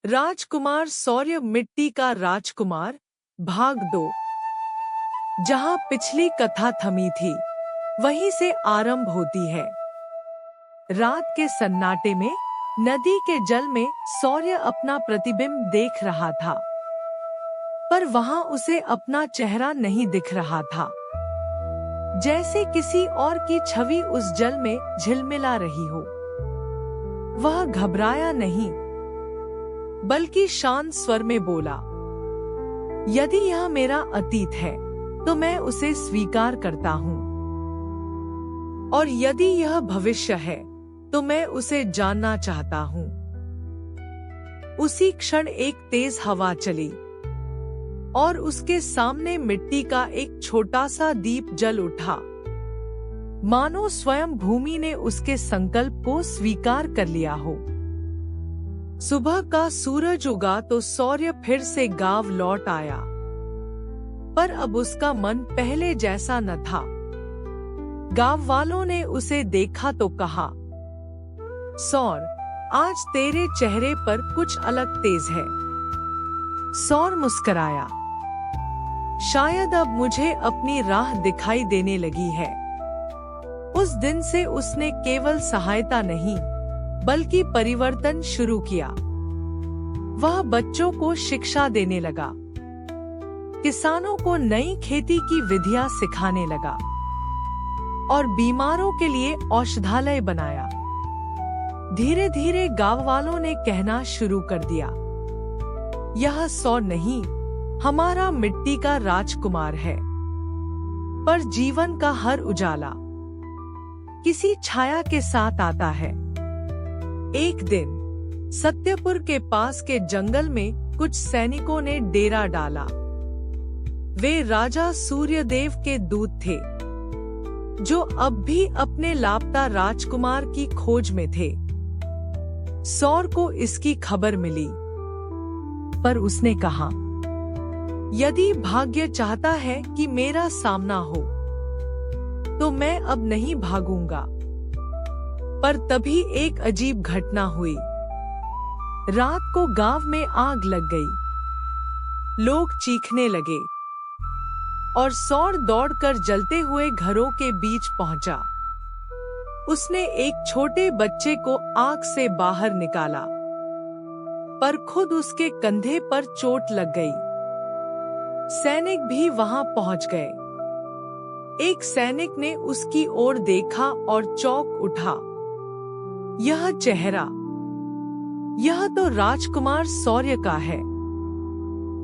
राजकुमार सौर्य मिट्टी का राजकुमार भाग 2। जहां पिछली कथा थमी थी वहीं से आरंभ होती है। रात के सन्नाटे में नदी के जल में सौर्य अपना प्रतिबिंब देख रहा था, पर वहां उसे अपना चेहरा नहीं दिख रहा था। जैसे किसी और की छवि उस जल में झिलमिला रही हो। वह घबराया नहीं, बल्कि शांत स्वर में बोला, यदि यह मेरा अतीत है तो मैं उसे स्वीकार करता हूँ, और यदि यह भविष्य है तो मैं उसे जानना चाहता हूँ। उसी क्षण एक तेज हवा चली और उसके सामने मिट्टी का एक छोटा सा दीप जल उठा, मानो स्वयं भूमि ने उसके संकल्प को स्वीकार कर लिया हो। सुबह का सूरज उगा तो सौर्य फिर से गांव लौट आया, पर अब उसका मन पहले जैसा न था। गांव वालों ने उसे देखा तो कहा, सौर, आज तेरे चेहरे पर कुछ अलग तेज है। सौर मुस्कुराया, शायद अब मुझे अपनी राह दिखाई देने लगी है। उस दिन से उसने केवल सहायता नहीं बल्कि परिवर्तन शुरू किया। वह बच्चों को शिक्षा देने लगा, किसानों को नई खेती की विधियां सिखाने लगा और बीमारों के लिए औषधालय बनाया। धीरे धीरे गांव वालों ने कहना शुरू कर दिया, यह सौर नहीं, हमारा मिट्टी का राजकुमार है। पर जीवन का हर उजाला किसी छाया के साथ आता है। एक दिन सत्यपुर के पास के जंगल में कुछ सैनिकों ने डेरा डाला। वे राजा सूर्यदेव के दूत थे, जो अब भी अपने लापता राजकुमार की खोज में थे। सौर को इसकी खबर मिली, पर उसने कहा, यदि भाग्य चाहता है कि मेरा सामना हो तो मैं अब नहीं भागूंगा। पर तभी एक अजीब घटना हुई। रात को गांव में आग लग गई। लोग चीखने लगे और सौर दौड़कर जलते हुए घरों के बीच पहुंचा। उसने एक छोटे बच्चे को आग से बाहर निकाला, पर खुद उसके कंधे पर चोट लग गई। सैनिक भी वहां पहुंच गए। एक सैनिक ने उसकी ओर देखा और चौंक उठा। यह चेहरा, यह तो राजकुमार सौर्य का है।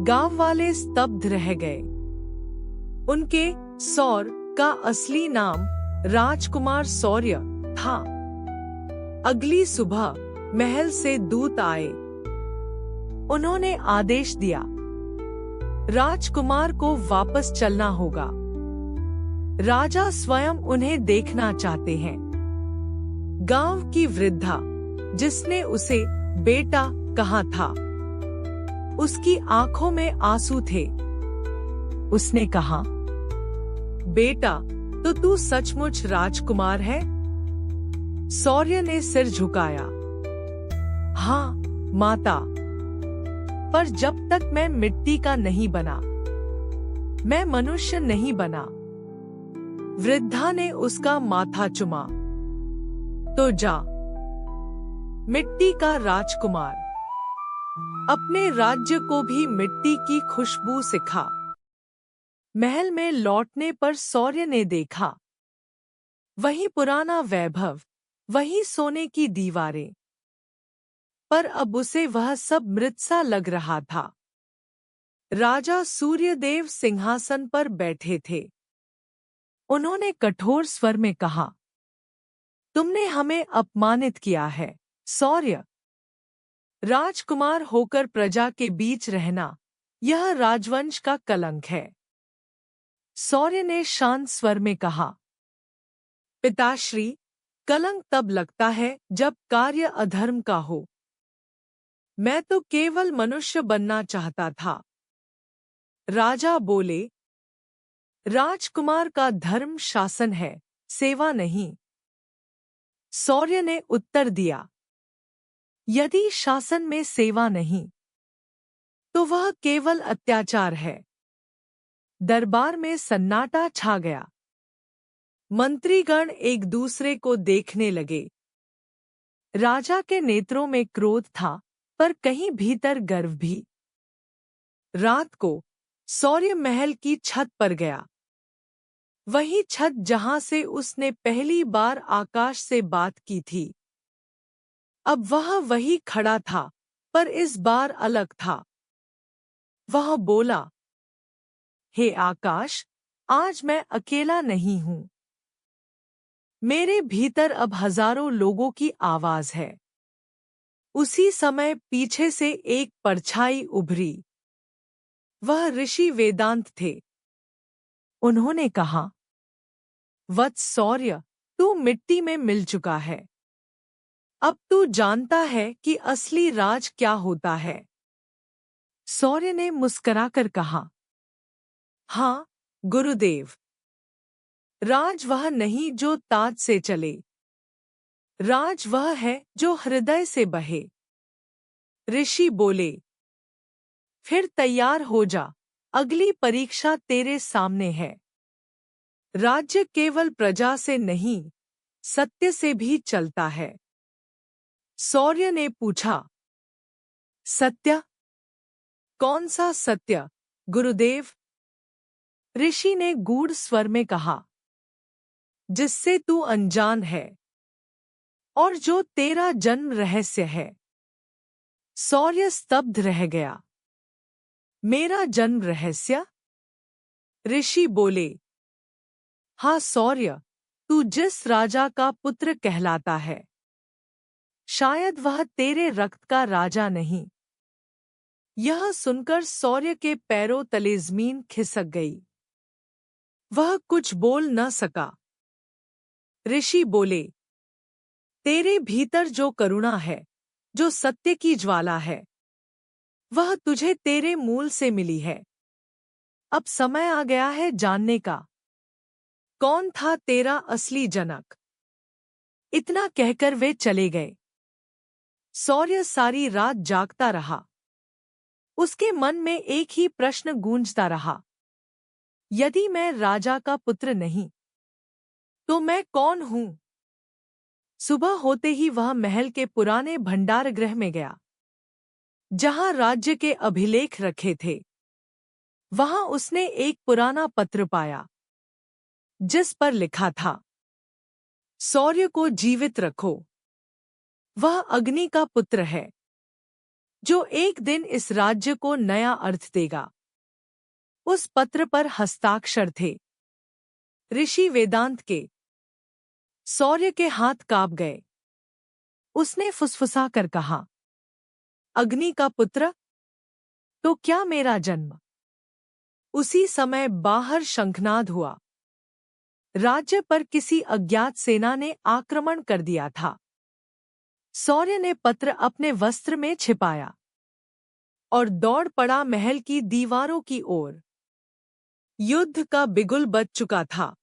गांव वाले स्तब्ध रह गए। उनके सौर का असली नाम राजकुमार सौर्य था। अगली सुबह महल से दूत आए। उन्होंने आदेश दिया, राजकुमार को वापस चलना होगा। राजा स्वयं उन्हें देखना चाहते हैं। गांव की वृद्धा, जिसने उसे बेटा कहा था, उसकी आंखों में आंसू थे। उसने कहा, बेटा, तो तू सचमुच राजकुमार है? सौर्य ने सिर झुकाया, हाँ माता, पर जब तक मैं मिट्टी का नहीं बना, मैं मनुष्य नहीं बना। वृद्धा ने उसका माथा चुमा। तो जा, मिट्टी का राजकुमार, अपने राज्य को भी मिट्टी की खुशबू सिखा। महल में लौटने पर सौर्य ने देखा, वही पुराना वैभव, वही सोने की दीवारें, पर अब उसे वह सब मृत सा लग रहा था। राजा सूर्यदेव सिंहासन पर बैठे थे। उन्होंने कठोर स्वर में कहा, तुमने हमें अपमानित किया है सौर्य। राजकुमार होकर प्रजा के बीच रहना, यह राजवंश का कलंक है। सौर्य ने शांत स्वर में कहा, पिताश्री, कलंक तब लगता है जब कार्य अधर्म का हो। मैं तो केवल मनुष्य बनना चाहता था। राजा बोले, राजकुमार का धर्म शासन है, सेवा नहीं। सौर्य ने उत्तर दिया, यदि शासन में सेवा नहीं, तो वह केवल अत्याचार है। दरबार में सन्नाटा छा गया। मंत्रीगण एक दूसरे को देखने लगे। राजा के नेत्रों में क्रोध था, पर कहीं भीतर गर्व भी। रात को सौर्य महल की छत पर गया। वही छत जहां से उसने पहली बार आकाश से बात की थी। अब वह वही खड़ा था, पर इस बार अलग था। वह बोला, हे आकाश, आज मैं अकेला नहीं हूं। मेरे भीतर अब हजारों लोगों की आवाज है। उसी समय पीछे से एक परछाई उभरी। वह ऋषि वेदांत थे। उन्होंने कहा, वत्स सौर्य, तू मिट्टी में मिल चुका है। अब तू जानता है कि असली राज क्या होता है। सौर्य ने मुस्कुराकर कहा, हाँ गुरुदेव। राज वह नहीं जो ताज से चले। राज वह है जो हृदय से बहे। ऋषि बोले, फिर तैयार हो जा, अगली परीक्षा तेरे सामने है। राज्य केवल प्रजा से नहीं, सत्य से भी चलता है। सौर्य ने पूछा, सत्य? कौन सा सत्य, गुरुदेव? ऋषि ने गूढ़ स्वर में कहा, जिससे तू अनजान है और जो तेरा जन्म रहस्य है। सौर्य स्तब्ध रह गया। मेरा जन्म रहस्य? ऋषि बोले, हाँ सौर्य, तू जिस राजा का पुत्र कहलाता है, शायद वह तेरे रक्त का राजा नहीं। यह सुनकर सौर्य के पैरों तले जमीन खिसक गई। वह कुछ बोल न सका। ऋषि बोले, तेरे भीतर जो करुणा है, जो सत्य की ज्वाला है, वह तुझे तेरे मूल से मिली है। अब समय आ गया है जानने का, कौन था तेरा असली जनक। इतना कहकर वे चले गए। सौर्य सारी रात जागता रहा। उसके मन में एक ही प्रश्न गूंजता रहा, यदि मैं राजा का पुत्र नहीं, तो मैं कौन हूं? सुबह होते ही वह महल के पुराने भंडारगृह में गया, जहां राज्य के अभिलेख रखे थे। वहां उसने एक पुराना पत्र पाया, जिस पर लिखा था, सौर्य को जीवित रखो। वह अग्नि का पुत्र है, जो एक दिन इस राज्य को नया अर्थ देगा। उस पत्र पर हस्ताक्षर थे ऋषि वेदांत के। सौर्य के हाथ कांप गए। उसने फुसफुसा कर कहा, अग्नि का पुत्र, तो क्या मेरा जन्म? उसी समय बाहर शंखनाद हुआ। राज्य पर किसी अज्ञात सेना ने आक्रमण कर दिया था। सौर्य ने पत्र अपने वस्त्र में छिपाया और दौड़ पड़ा महल की दीवारों की ओर। युद्ध का बिगुल बज चुका था,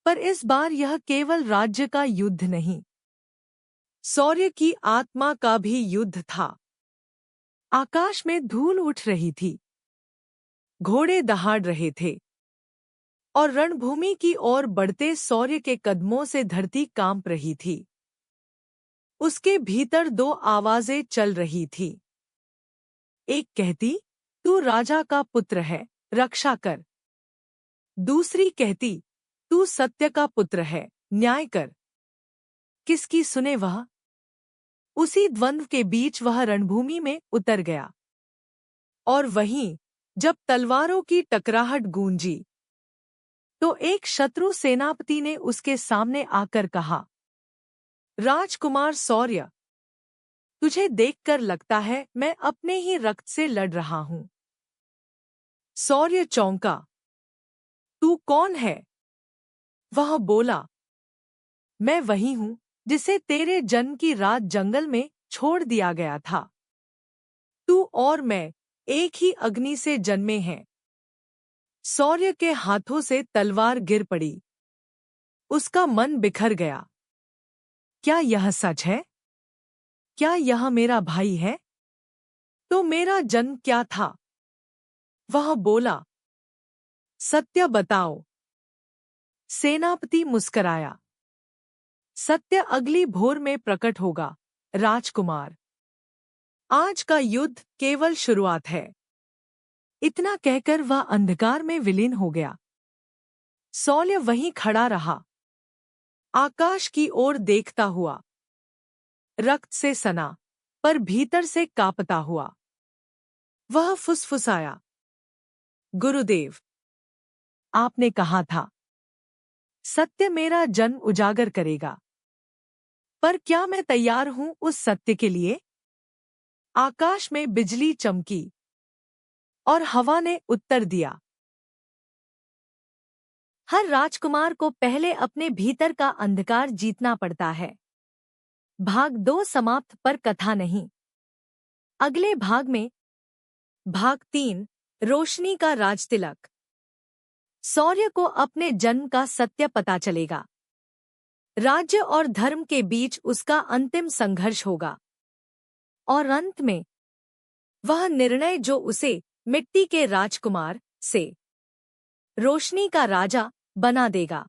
पर इस बार यह केवल राज्य का युद्ध नहीं, सौर्य की आत्मा का भी युद्ध था। आकाश में धूल उठ रही थी, घोड़े दहाड़ रहे थे, और रणभूमि की ओर बढ़ते सौर्य के कदमों से धरती कांप रही थी। उसके भीतर दो आवाजें चल रही थी। एक कहती, तू राजा का पुत्र है, रक्षा कर। दूसरी कहती, तू सत्य का पुत्र है, न्याय कर। किसकी सुने वह? उसी द्वंद्व के बीच वह रणभूमि में उतर गया। और वहीं जब तलवारों की टकराहट गूंजी, तो एक शत्रु सेनापति ने उसके सामने आकर कहा, राजकुमार सौर्य, तुझे देखकर लगता है मैं अपने ही रक्त से लड़ रहा हूं। सौर्य चौंका। तू कौन है? वह बोला, मैं वही हूं जिसे तेरे जन्म की रात जंगल में छोड़ दिया गया था। तू और मैं एक ही अग्नि से जन्मे हैं। सौर्य के हाथों से तलवार गिर पड़ी। उसका मन बिखर गया। क्या यह सच है? क्या यह मेरा भाई है? तो मेरा जन्म क्या था? वह बोला, सत्य बताओ। सेनापति मुस्कराया। सत्य अगली भोर में प्रकट होगा, राजकुमार। आज का युद्ध केवल शुरुआत है। इतना कहकर वह अंधकार में विलीन हो गया। शौर्य वहीं खड़ा रहा, आकाश की ओर देखता हुआ, रक्त से सना, पर भीतर से कांपता हुआ। वह फुसफुसाया, गुरुदेव, आपने कहा था सत्य मेरा जन्म उजागर करेगा, पर क्या मैं तैयार हूं उस सत्य के लिए? आकाश में बिजली चमकी और हवा ने उत्तर दिया, हर राजकुमार को पहले अपने भीतर का अंधकार जीतना पड़ता है। भाग 2 समाप्त, पर कथा नहीं। अगले भाग में भाग 3, रोशनी का राजतिलक। शौर्य को अपने जन्म का सत्य पता चलेगा। राज्य और धर्म के बीच उसका अंतिम संघर्ष होगा, और अंत में वह निर्णय जो उसे मिट्टी के राजकुमार से रोशनी का राजा बना देगा।